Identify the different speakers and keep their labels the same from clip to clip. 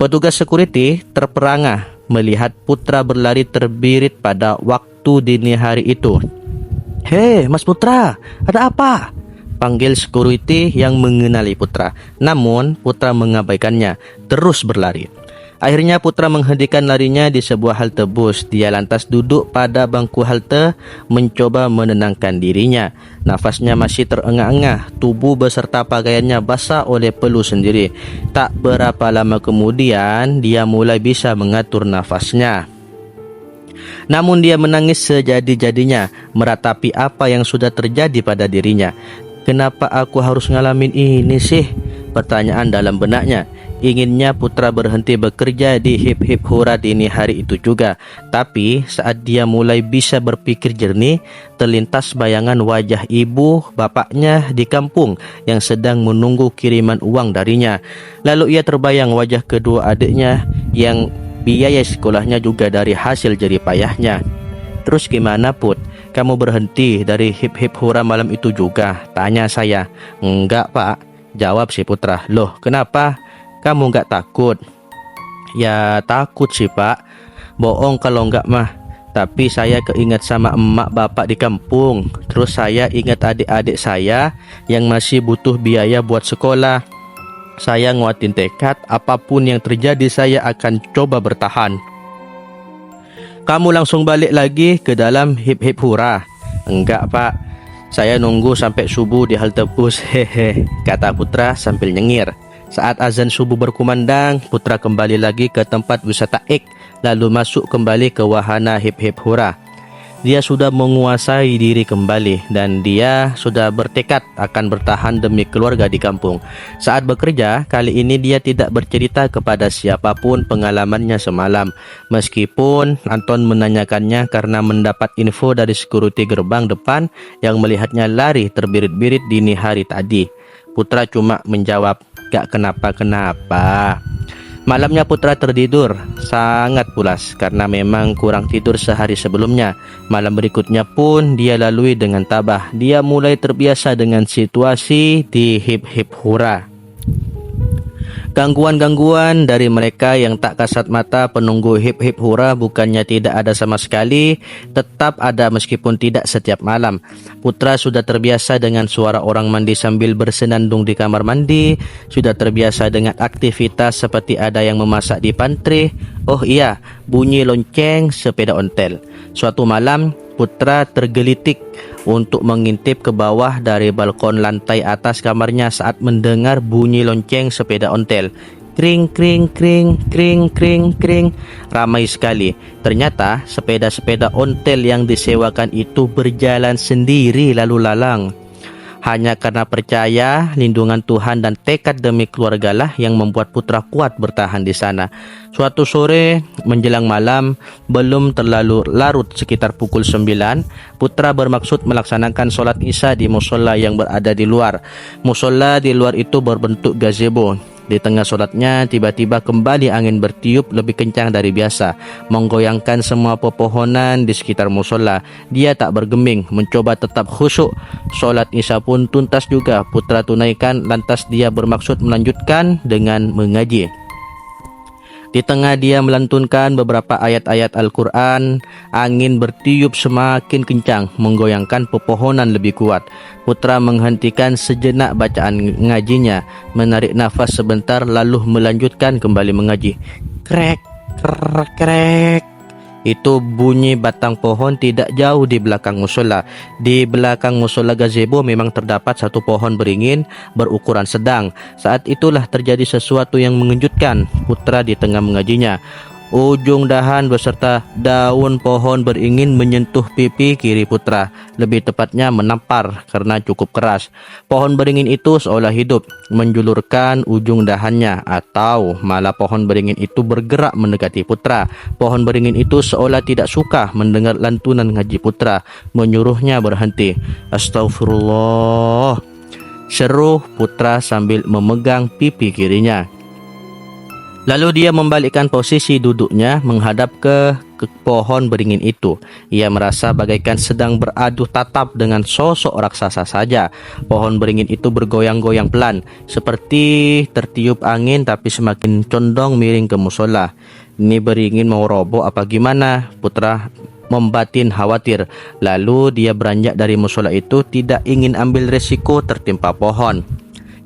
Speaker 1: Petugas security terperangah melihat Putra berlari terbirit pada waktu dini hari itu. "Hei, Mas Putra, ada apa?" panggil security yang mengenali Putra. Namun Putra mengabaikannya, terus berlari. Akhirnya Putra menghentikan larinya di sebuah halte bus. Dia lantas duduk pada bangku halte, mencoba menenangkan dirinya. Nafasnya masih terengah-engah, tubuh beserta pakaiannya basah oleh peluh sendiri. Tak berapa lama kemudian, dia mulai bisa mengatur nafasnya. Namun dia menangis sejadi-jadinya, meratapi apa yang sudah terjadi pada dirinya. "Kenapa aku harus ngalamin ini sih?" pertanyaan dalam benaknya. Inginnya Putra berhenti bekerja di Hip Hip Hura dini hari itu juga. Tapi saat dia mulai bisa berpikir jernih, terlintas bayangan wajah ibu bapaknya di kampung yang sedang menunggu kiriman uang darinya. Lalu ia terbayang wajah kedua adiknya yang biaya sekolahnya juga dari hasil jerih payahnya. "Terus gimana, Put? Kamu berhenti dari Hip Hip Hura malam itu juga?" tanya saya. "Enggak, Pak," jawab si Putra. "Loh, kenapa? Kamu nggak takut?" "Ya takut sih, Pak. Bohong kalau nggak mah. Tapi saya keinget sama emak bapak di kampung. Terus saya ingat adik-adik saya yang masih butuh biaya buat sekolah. Saya nguatin tekad, apapun yang terjadi saya akan coba bertahan." "Kamu langsung balik lagi ke dalam Hip Hip Hura?" "Enggak, Pak. Saya nunggu sampai subuh di halte bus," hehe, kata Putra sambil nyengir. Saat azan subuh berkumandang, Putra kembali lagi ke tempat wisata Ek, lalu masuk kembali ke wahana Hip Hip Hura. Dia sudah menguasai diri kembali dan dia sudah bertekad akan bertahan demi keluarga di kampung. Saat bekerja, kali ini dia tidak bercerita kepada siapapun pengalamannya semalam. Meskipun Anton menanyakannya karena mendapat info dari security gerbang depan yang melihatnya lari terbirit-birit dini hari tadi. Putra cuma menjawab, "Gak kenapa-kenapa." Malamnya Putra tertidur sangat pulas karena memang kurang tidur sehari sebelumnya. Malam berikutnya pun dia lalui dengan tabah. Dia mulai terbiasa dengan situasi di Hip Hip Hura. Gangguan-gangguan dari mereka yang tak kasat mata penunggu Hip Hip Hura bukannya tidak ada sama sekali, tetap ada meskipun tidak setiap malam. Putra sudah terbiasa dengan suara orang mandi sambil bersenandung di kamar mandi, sudah terbiasa dengan aktivitas seperti ada yang memasak di pantry. Oh iya, bunyi lonceng sepeda ontel. Suatu malam, Putra tergelitik untuk mengintip ke bawah dari balkon lantai atas kamarnya saat mendengar bunyi lonceng sepeda ontel. Kring, kring, kring, kring, kring, kring. Ramai sekali. Ternyata sepeda-sepeda ontel yang disewakan itu berjalan sendiri lalu lalang. Hanya karena percaya, lindungan Tuhan dan tekad demi keluargalah yang membuat Putra kuat bertahan di sana. Suatu sore menjelang malam, belum terlalu larut sekitar pukul 9, Putra bermaksud melaksanakan sholat isya di musola yang berada di luar. Musola di luar itu berbentuk gazebo. Di tengah sholatnya, tiba-tiba kembali angin bertiup lebih kencang dari biasa, menggoyangkan semua pepohonan di sekitar musola. Dia tak bergeming, mencoba tetap khusyuk. Sholat isya pun tuntas juga Putra tunaikan, lantas dia bermaksud melanjutkan dengan mengaji. Di tengah dia melantunkan beberapa ayat-ayat Al-Quran, angin bertiup semakin kencang, menggoyangkan pepohonan lebih kuat. Putra menghentikan sejenak bacaan ngajinya, menarik nafas sebentar lalu melanjutkan kembali mengaji. Krek, krek, krek. Itu bunyi batang pohon tidak jauh di belakang musola. Di belakang musola gazebo memang terdapat satu pohon beringin berukuran sedang. Saat itulah terjadi sesuatu yang mengejutkan Putra di tengah mengajinya. Ujung dahan beserta daun pohon beringin menyentuh pipi kiri Putra. Lebih tepatnya menampar karena cukup keras. Pohon beringin itu seolah hidup, menjulurkan ujung dahannya, atau malah pohon beringin itu bergerak mendekati Putra. Pohon beringin itu seolah tidak suka mendengar lantunan ngaji Putra, menyuruhnya berhenti. Astagfirullah, seru Putra sambil memegang pipi kirinya. Lalu dia membalikkan posisi duduknya menghadap ke pohon beringin itu. Ia merasa bagaikan sedang beradu tatap dengan sosok raksasa saja. Pohon beringin itu bergoyang-goyang pelan, seperti tertiup angin tapi semakin condong miring ke musola. Ini beringin mau roboh apa gimana? Putra membatin khawatir. Lalu dia beranjak dari musola itu, tidak ingin ambil resiko tertimpa pohon.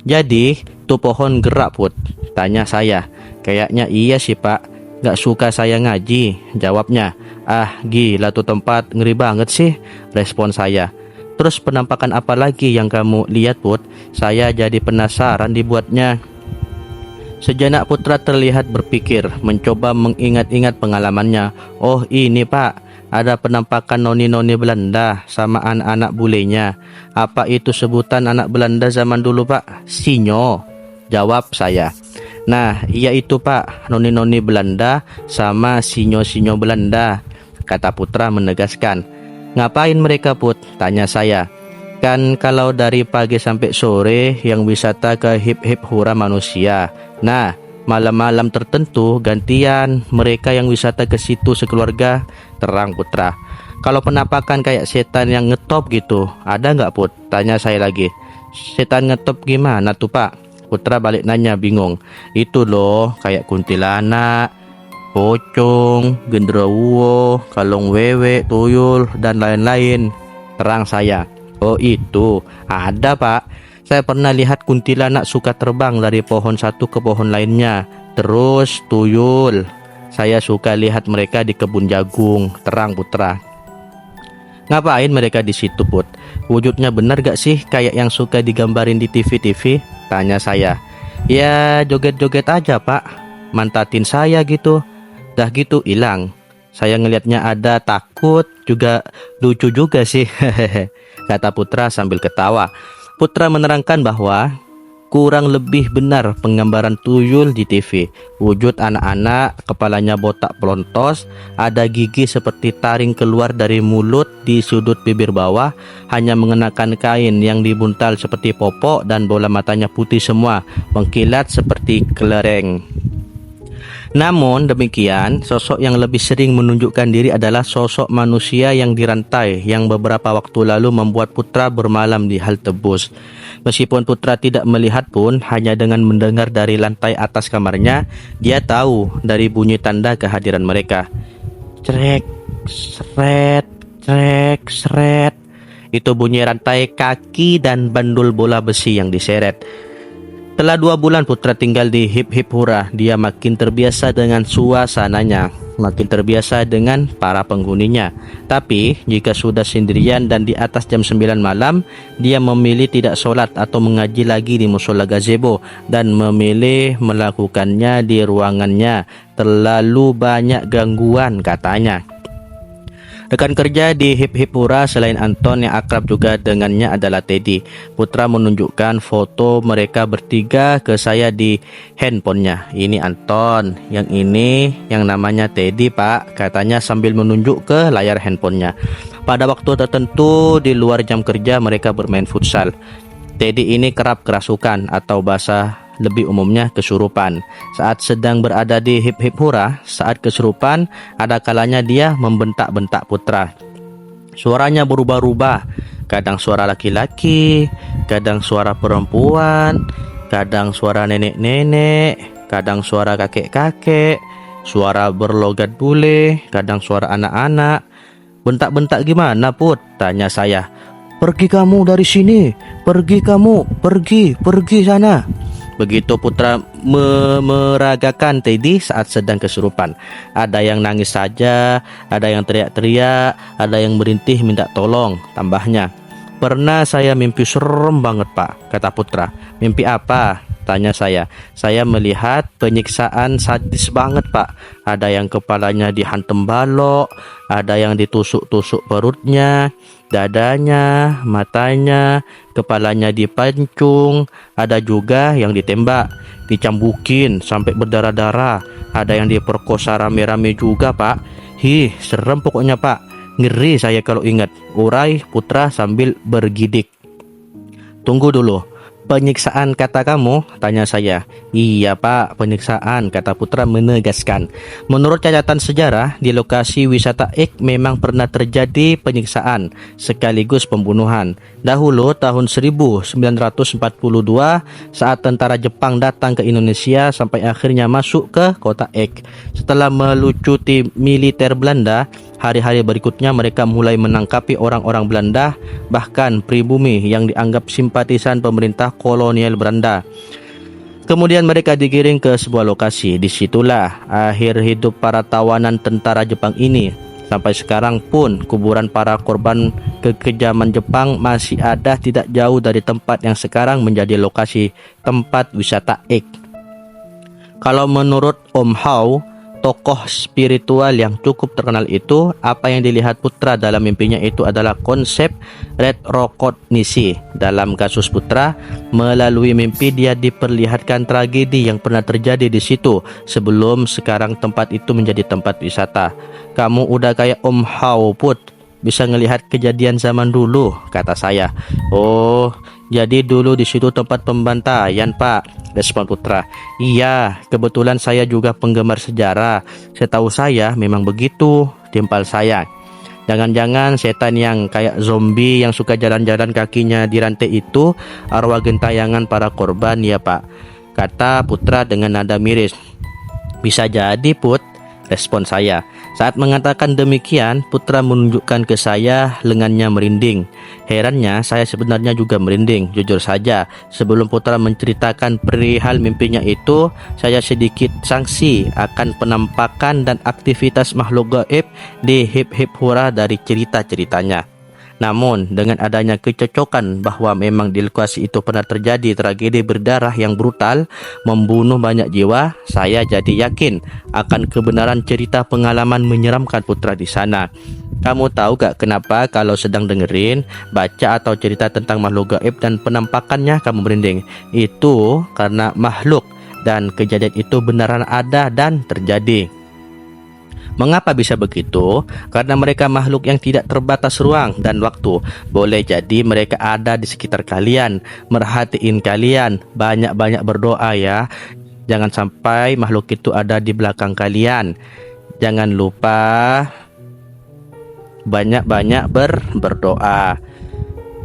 Speaker 1: Jadi, tuh pohon gerak, Put? Tanya saya. Kayaknya iya sih, Pak. Gak suka saya ngaji, jawabnya. Ah, gila tuh tempat, ngeri banget sih, respon saya. Terus penampakan apa lagi yang kamu lihat, Put? Saya jadi penasaran dibuatnya. Sejenak Putra terlihat berpikir, mencoba mengingat-ingat pengalamannya. Oh ini Pak, ada penampakan noni-noni Belanda sama anak-anak bulenya. Apa itu sebutan anak Belanda zaman dulu Pak? Sinyo, jawab saya. Nah iya itu Pak, noni-noni Belanda sama sinyo-sinyo Belanda, kata Putra menegaskan. Ngapain mereka Put? Tanya saya. Kan kalau dari pagi sampai sore yang wisata ke hip-hip hura manusia. Nah, malam-malam tertentu gantian mereka yang wisata ke situ sekeluarga, terang Putra. Kalau penampakan kayak setan yang ngetop gitu, ada nggak Put? Tanya saya lagi. Setan ngetop gimana tuh Pak? Putra balik nanya bingung. Itu loh kayak kuntilanak, pocong, genderuwo, kalong wewe, tuyul, dan lain-lain, terang saya. Oh itu, ada Pak. Saya pernah lihat kuntilanak suka terbang dari pohon satu ke pohon lainnya. Terus tuyul, saya suka lihat mereka di kebun jagung, terang Putra. Ngapain mereka di situ Put? Wujudnya benar gak sih kayak yang suka digambarin di TV-TV? Tanya saya. Ya joget-joget aja Pak, mantatin saya gitu. Dah gitu hilang. Saya ngelihatnya ada takut, juga lucu juga sih, kata Putra sambil ketawa. Putra menerangkan bahwa kurang lebih benar penggambaran tuyul di TV. Wujud anak-anak, kepalanya botak pelontos, ada gigi seperti taring keluar dari mulut di sudut bibir bawah, hanya mengenakan kain yang dibuntal seperti popok dan bola matanya putih semua, mengkilat seperti kelereng. Namun demikian, sosok yang lebih sering menunjukkan diri adalah sosok manusia yang dirantai yang beberapa waktu lalu membuat Putra bermalam di halte bus. Meskipun Putra tidak melihat pun, hanya dengan mendengar dari lantai atas kamarnya, dia tahu dari bunyi tanda kehadiran mereka. Crek, seret, crek, seret. Itu bunyi rantai kaki dan bandul bola besi yang diseret. Setelah 2 bulan Putra tinggal di hip-hip hura, dia makin terbiasa dengan suasananya, makin terbiasa dengan para penghuninya. Tapi jika sudah sendirian dan di atas jam 9 malam, dia memilih tidak sholat atau mengaji lagi di musola gazebo dan memilih melakukannya di ruangannya. Terlalu banyak gangguan katanya. Rekan kerja di hip-hip hura selain Anton yang akrab juga dengannya adalah Teddy. Putra menunjukkan foto mereka bertiga ke saya di handphonenya. Ini Anton, yang ini yang namanya Teddy Pak, katanya sambil menunjuk ke layar handphonenya. Pada waktu tertentu di luar jam kerja mereka bermain futsal. Teddy ini kerap kerasukan atau bahasa lebih umumnya kesurupan. Saat sedang berada di hip-hip hura, saat kesurupan, ada kalanya dia membentak-bentak Putra. Suaranya berubah-ubah, kadang suara laki-laki, kadang suara perempuan, kadang suara nenek-nenek, kadang suara kakek-kakek, suara berlogat bule, kadang suara anak-anak. Bentak-bentak gimana Put? Tanya saya. Pergi kamu dari sini, pergi kamu, pergi sana. Begitu Putra meragakan Teddy saat sedang kesurupan. Ada yang nangis saja, ada yang teriak-teriak, ada yang merintih minta tolong. Tambahnya, pernah saya mimpi serem banget Pak, kata Putra. Mimpi apa? Tanya saya. Saya melihat penyiksaan sadis banget Pak. Ada yang kepalanya dihantam balok, ada yang ditusuk-tusuk perutnya, dadanya, matanya, kepalanya dipancung, ada juga yang ditembak, dicambukin sampai berdarah-darah, ada yang diperkosa rame-rame juga Pak. Hih, serem pokoknya Pak. Ngeri saya kalau ingat, urai Putra sambil bergidik. Tunggu dulu, Penyiksaan kata kamu? Tanya saya. Iya pak, penyiksaan, kata Putra menegaskan. Menurut catatan sejarah, di lokasi wisata Ek memang pernah terjadi penyiksaan sekaligus pembunuhan. Dahulu tahun 1942 saat tentara Jepang datang ke Indonesia sampai akhirnya masuk ke kota Ek. Setelah melucuti militer Belanda, hari-hari berikutnya mereka mulai menangkapi orang-orang Belanda, bahkan pribumi yang dianggap simpatisan pemerintah kolonial Belanda. Kemudian mereka digiring ke sebuah lokasi. Disitulah akhir hidup para tawanan tentara Jepang ini. Sampai sekarang pun kuburan para korban kekejaman Jepang masih ada tidak jauh dari tempat yang sekarang menjadi lokasi tempat wisata Ek. Kalau menurut Om Hao, tokoh spiritual yang cukup terkenal itu, apa yang dilihat Putra dalam mimpinya itu adalah konsep retrokognisi. Dalam kasus Putra, melalui mimpi dia diperlihatkan tragedi yang pernah terjadi di situ sebelum sekarang tempat itu menjadi tempat wisata. Kamu udah kayak Om Hao Put, bisa ngelihat kejadian zaman dulu, kata saya. Oh, jadi dulu di situ tempat pembantaian pak, respon Putra. Iya, kebetulan saya juga penggemar sejarah. Setahu saya memang begitu, timpal saya. Jangan-jangan setan yang kayak zombie yang suka jalan-jalan kakinya dirantai itu arwah gentayangan para korban ya pak, kata Putra dengan nada miris. Bisa jadi Put, respon saya. Saat mengatakan demikian, Putra menunjukkan ke saya lengannya merinding. Herannya, saya sebenarnya juga merinding. Jujur saja, sebelum Putra menceritakan perihal mimpinya itu, saya sedikit sangsi akan penampakan dan aktivitas makhluk gaib di Hip Hip Hura dari cerita-ceritanya. Namun, dengan adanya kecocokan bahwa memang di lokasi itu pernah terjadi tragedi berdarah yang brutal, membunuh banyak jiwa, saya jadi yakin akan kebenaran cerita pengalaman menyeramkan Putra di sana. Kamu tahu gak kenapa kalau sedang dengerin, baca atau cerita tentang makhluk gaib dan penampakannya kamu merinding? Itu karena makhluk dan kejadian itu beneran ada dan terjadi. Mengapa bisa begitu? Karena mereka makhluk yang tidak terbatas ruang dan waktu. Boleh jadi mereka ada di sekitar kalian, merhatiin kalian. Banyak-banyak berdoa ya. Jangan sampai makhluk itu ada di belakang kalian. Jangan lupa banyak-banyak berdoa.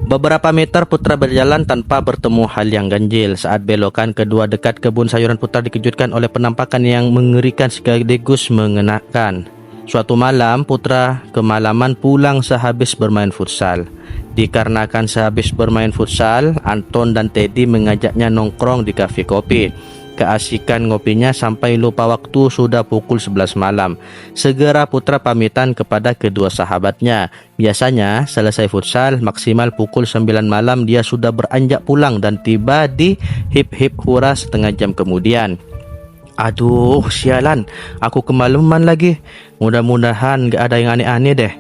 Speaker 1: Beberapa meter Putra berjalan tanpa bertemu hal yang ganjil. Saat belokan kedua dekat kebun sayuran, Putra dikejutkan oleh penampakan yang mengerikan sekaligus mengenaskan. Suatu malam Putra kemalaman pulang sehabis bermain futsal. Dikarenakan sehabis bermain futsal, Anton dan Teddy mengajaknya nongkrong di kafe kopi. Keasikan ngopinya sampai lupa waktu sudah pukul 11 malam. Segera Putra pamitan kepada kedua sahabatnya. Biasanya selesai futsal maksimal pukul 9 malam dia sudah beranjak pulang dan tiba di Hip Hip Hura setengah jam kemudian. Aduh, sialan, aku kemalaman lagi. Mudah-mudahan gak ada yang aneh-aneh deh,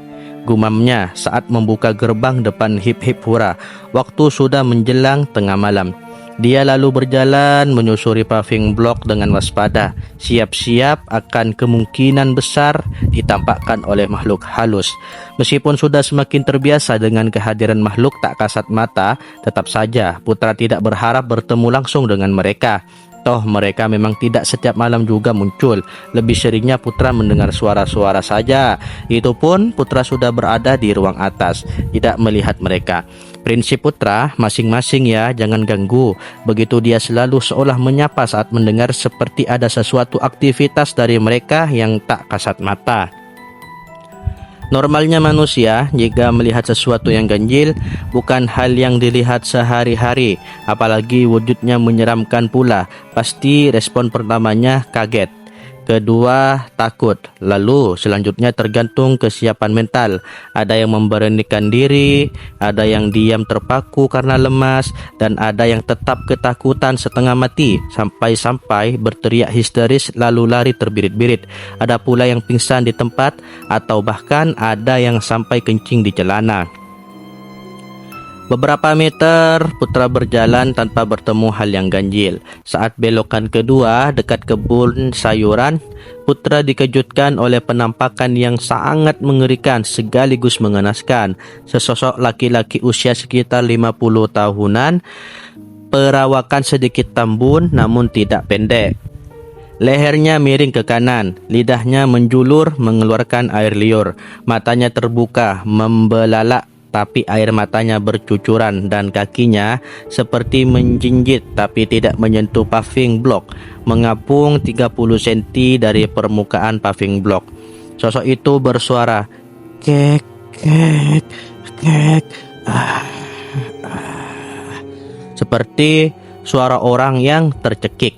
Speaker 1: gumamnya saat membuka gerbang depan Hip Hip Hura. Waktu sudah menjelang tengah malam. Dia lalu berjalan menyusuri paving block dengan waspada, siap-siap akan kemungkinan besar ditampakkan oleh makhluk halus. Meskipun sudah semakin terbiasa dengan kehadiran makhluk tak kasat mata, tetap saja Putra tidak berharap bertemu langsung dengan mereka. Toh mereka memang tidak setiap malam juga muncul. Lebih seringnya Putra mendengar suara-suara saja. Itu pun Putra sudah berada di ruang atas, tidak melihat mereka. Prinsip Putra, masing-masing ya, jangan ganggu. Begitu dia selalu seolah menyapa saat mendengar seperti ada sesuatu aktivitas dari mereka yang tak kasat mata. Normalnya manusia jika melihat sesuatu yang ganjil bukan hal yang dilihat sehari-hari, apalagi wujudnya menyeramkan pula. Pasti respon pertamanya kaget, kedua takut, lalu selanjutnya tergantung kesiapan mental. Ada yang memberanikan diri, ada yang diam terpaku karena lemas, dan ada yang tetap ketakutan setengah mati sampai-sampai berteriak histeris lalu lari terbirit-birit. Ada pula yang pingsan di tempat atau bahkan ada yang sampai kencing di celana. Beberapa meter Putra berjalan tanpa bertemu hal yang ganjil. Saat belokan kedua dekat kebun sayuran, Putra dikejutkan oleh penampakan yang sangat mengerikan sekaligus mengenaskan. Sesosok laki-laki usia sekitar 50 tahunan Perawakan sedikit tambun namun tidak pendek. Lehernya miring ke kanan, lidahnya menjulur mengeluarkan air liur, matanya terbuka membelalak tapi air matanya bercucuran dan kakinya seperti menjinjit tapi tidak menyentuh paving block, mengapung 30 cm dari permukaan paving block. Sosok itu bersuara kek kek kek seperti suara orang yang tercekik.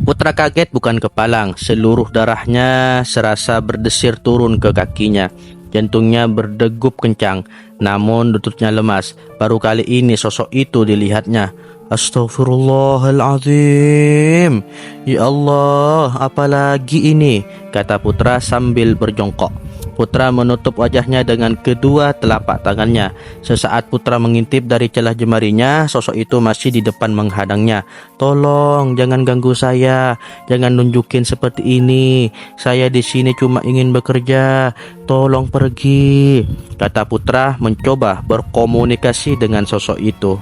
Speaker 1: Putra kaget bukan kepalang, seluruh darahnya serasa berdesir turun ke kakinya. Jantungnya berdegup kencang, namun lututnya lemas. Baru kali ini sosok itu dilihatnya. Astaghfirullahaladzim. Ya Allah, apalagi ini? Kata Putra sambil berjongkok. Putra menutup wajahnya dengan kedua telapak tangannya. Sesaat Putra mengintip dari celah jemarinya, sosok itu masih di depan menghadangnya. Tolong, jangan ganggu saya. Jangan nunjukin seperti ini. Saya di sini cuma ingin bekerja. Tolong pergi. Kata Putra mencoba berkomunikasi dengan sosok itu.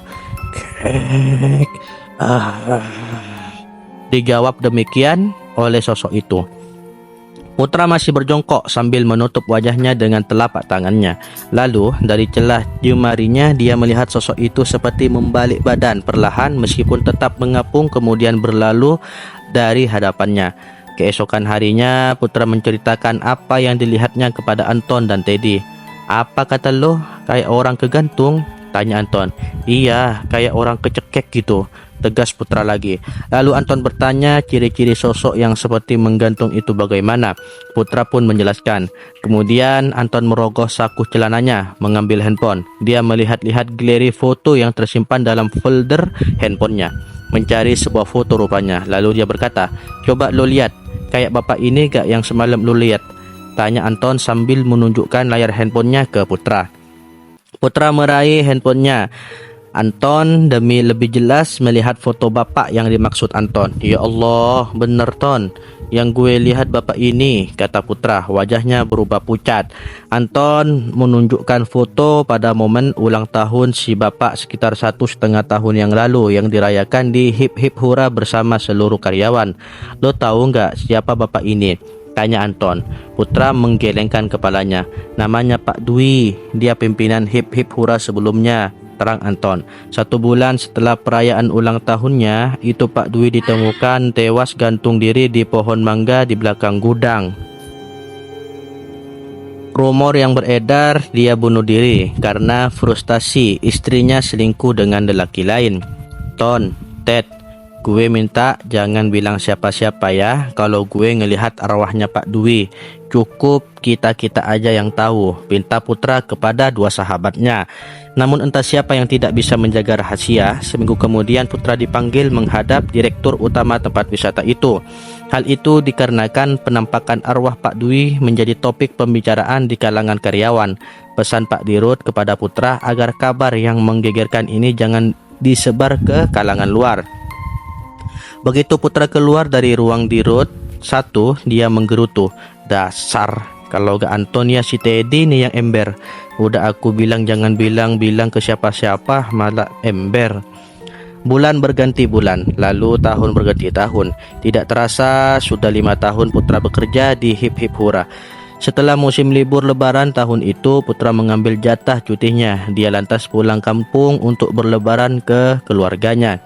Speaker 1: Kek. Dijawab demikian oleh sosok itu. Putra masih berjongkok sambil menutup wajahnya dengan telapak tangannya. Lalu dari celah jemarinya dia melihat sosok itu seperti membalik badan perlahan meskipun tetap mengapung kemudian berlalu dari hadapannya. Keesokan harinya Putra menceritakan apa yang dilihatnya kepada Anton dan Teddy. Apa kata lo? Kayak orang kegantung? Tanya Anton. Iya, kayak orang kecekek gitu, tegas Putra lagi. Lalu Anton bertanya ciri-ciri sosok yang seperti menggantung itu bagaimana. Putra pun menjelaskan. Kemudian Anton merogoh saku celananya, mengambil handphone. Dia melihat-lihat galeri foto yang tersimpan dalam folder handphonenya, mencari sebuah foto rupanya. Lalu dia berkata, coba lo lihat, kayak bapak ini gak yang semalam lo lihat? Tanya Anton sambil menunjukkan layar handphonenya ke Putra. Putra meraih handphonenya Anton demi lebih jelas melihat foto bapak yang dimaksud Anton. Ya Allah, bener Ton, yang gue lihat bapak ini, kata Putra. Wajahnya berubah pucat. Anton menunjukkan foto pada momen ulang tahun si bapak sekitar 1,5 tahun yang lalu yang dirayakan di Hip Hip Hura bersama seluruh karyawan. Lo tahu nggak siapa bapak ini? Tanya Anton. Putra menggelengkan kepalanya. Namanya Pak Dwi, dia pimpinan Hip Hip Hura sebelumnya, terang Anton. 1 bulan setelah perayaan ulang tahunnya, itu Pak Dwi ditemukan tewas gantung diri di pohon mangga di belakang gudang. Rumor yang beredar dia bunuh diri karena frustasi istrinya selingkuh dengan lelaki lain. Ton, Ted, gue minta jangan bilang siapa-siapa ya kalau gue ngelihat arwahnya Pak Dwi. Cukup kita-kita aja yang tahu, pinta Putra kepada 2 sahabatnya. Namun entah siapa yang tidak bisa menjaga rahasia. Seminggu kemudian Putra dipanggil menghadap direktur utama tempat wisata itu. Hal itu dikarenakan penampakan arwah Pak Dwi menjadi topik pembicaraan di kalangan karyawan. Pesan Pak Dirut kepada Putra agar kabar yang menggegerkan ini jangan disebar ke kalangan luar. Begitu Putra keluar dari ruang Dirut 1, dia menggerutu. Dasar, kalau gak Antonia si Teddy nih yang ember. Udah aku bilang jangan bilang-bilang ke siapa-siapa, malah ember. Bulan berganti bulan, lalu tahun berganti tahun. Tidak terasa sudah 5 tahun Putra bekerja di Hip Hip Hura. Setelah musim libur lebaran tahun itu, Putra mengambil jatah cutinya. Dia lantas pulang kampung untuk berlebaran ke keluarganya.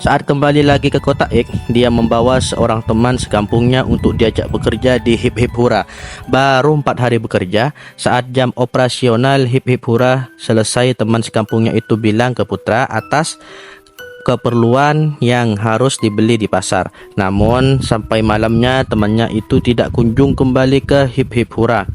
Speaker 1: Saat kembali lagi ke Kota X, dia membawa seorang teman sekampungnya untuk diajak bekerja di Hip Hip Hura. Baru 4 hari bekerja, saat jam operasional Hip Hip Hura selesai, teman sekampungnya itu bilang ke Putra atas keperluan yang harus dibeli di pasar. Namun sampai malamnya temannya itu tidak kunjung kembali ke Hip Hip Hura.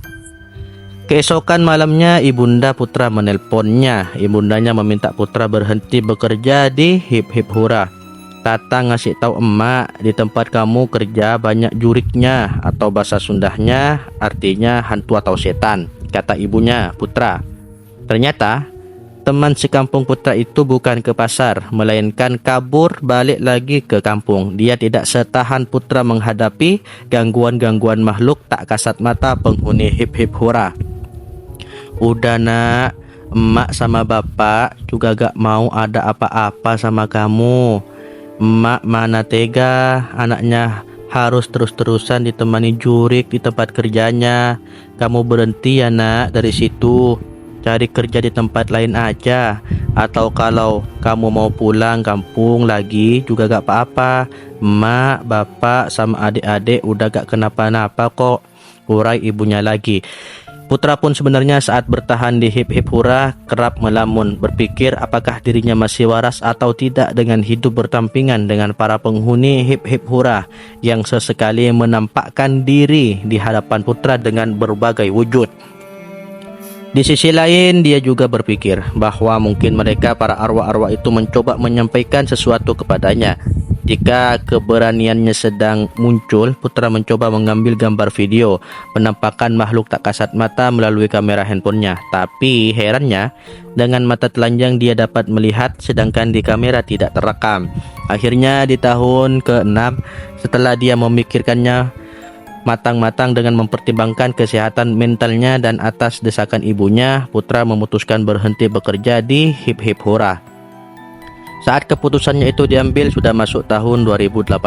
Speaker 1: Keesokan malamnya ibunda Putra menelponnya. Ibundanya meminta Putra berhenti bekerja di Hip Hip Hura. Tata ngasih tahu emak, di tempat kamu kerja banyak juriknya, atau bahasa Sundahnya artinya hantu atau setan, kata ibunya Putra. Ternyata teman sekampung Putra itu bukan ke pasar, melainkan kabur balik lagi ke kampung. Dia tidak setahan Putra menghadapi gangguan-gangguan makhluk tak kasat mata penghuni Hip Hip Hura. Udah nak, Emak sama bapak juga gak mau ada apa-apa sama kamu. Emak mana tega anaknya harus terus-terusan ditemani jurik di tempat kerjanya. Kamu berhenti ya nak dari situ. Cari kerja di tempat lain aja. Atau kalau kamu mau pulang kampung lagi juga gak apa-apa. Emak, bapak, sama adik-adik udah gak kenapa-napa kok, urai ibunya lagi. Putra pun sebenarnya saat bertahan di Hip Hip Hura kerap melamun, berpikir apakah dirinya masih waras atau tidak dengan hidup berdampingan dengan para penghuni Hip Hip Hura yang sesekali menampakkan diri di hadapan Putra dengan berbagai wujud. Di sisi lain, dia juga berpikir bahwa mungkin mereka para arwah-arwah itu mencoba menyampaikan sesuatu kepadanya. Jika keberaniannya sedang muncul, Putra mencoba mengambil gambar video penampakan makhluk tak kasat mata melalui kamera handphonenya. Tapi herannya, dengan mata telanjang dia dapat melihat sedangkan di kamera tidak terekam. Akhirnya di tahun ke-6, setelah dia memikirkannya matang-matang dengan mempertimbangkan kesehatan mentalnya dan atas desakan ibunya, Putra memutuskan berhenti bekerja di Hip Hip Hura. Saat keputusannya itu diambil sudah masuk tahun 2018.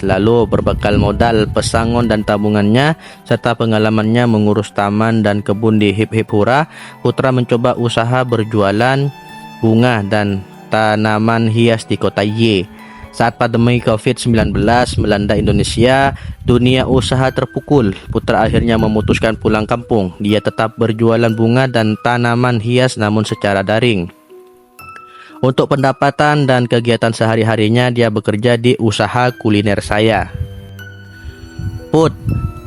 Speaker 1: Lalu berbekal modal pesangon dan tabungannya serta pengalamannya mengurus taman dan kebun di Hip Hip Hura, Putra mencoba usaha berjualan bunga dan tanaman hias di kota Y. Saat pandemi COVID-19 melanda Indonesia, dunia usaha terpukul. Putra akhirnya memutuskan pulang kampung. Dia tetap berjualan bunga dan tanaman hias namun secara daring. Untuk pendapatan dan kegiatan sehari-harinya dia bekerja di usaha kuliner saya. Put,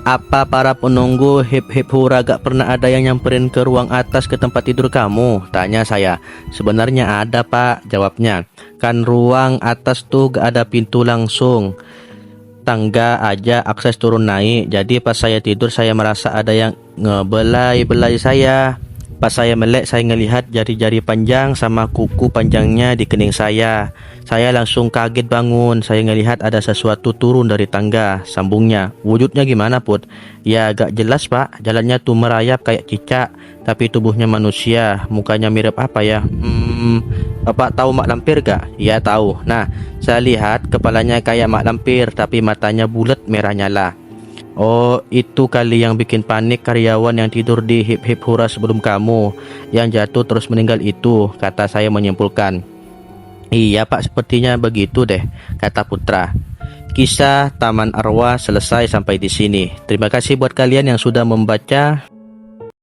Speaker 1: apa para penunggu Hip Hip Hura gak pernah ada yang nyamperin ke ruang atas ke tempat tidur kamu? Tanya saya. Sebenarnya ada pak, jawabnya. Kan ruang atas tuh gak ada pintu langsung, tangga aja akses turun naik. Jadi pas saya tidur saya merasa ada yang ngebelai-belai saya. Pas saya melek, saya ngelihat jari-jari panjang sama kuku panjangnya di kening saya. Saya langsung kaget bangun. Saya ngelihat ada sesuatu turun dari tangga, sambungnya. Wujudnya gimana Put? Ya agak jelas pak, jalannya tuh merayap kayak cicak, tapi tubuhnya manusia. Mukanya mirip apa ya? Bapak tahu mak lampir gak? Ya tahu. Nah, saya lihat kepalanya kayak mak lampir, tapi matanya bulat merah nyala. Oh, itu kali yang bikin panik karyawan yang tidur di Hip Hip Hura sebelum kamu, yang jatuh terus meninggal itu, kata saya menyimpulkan. Iya pak, sepertinya begitu deh, kata Putra. Kisah Taman Arwah selesai sampai di sini. Terima kasih buat kalian yang sudah membaca.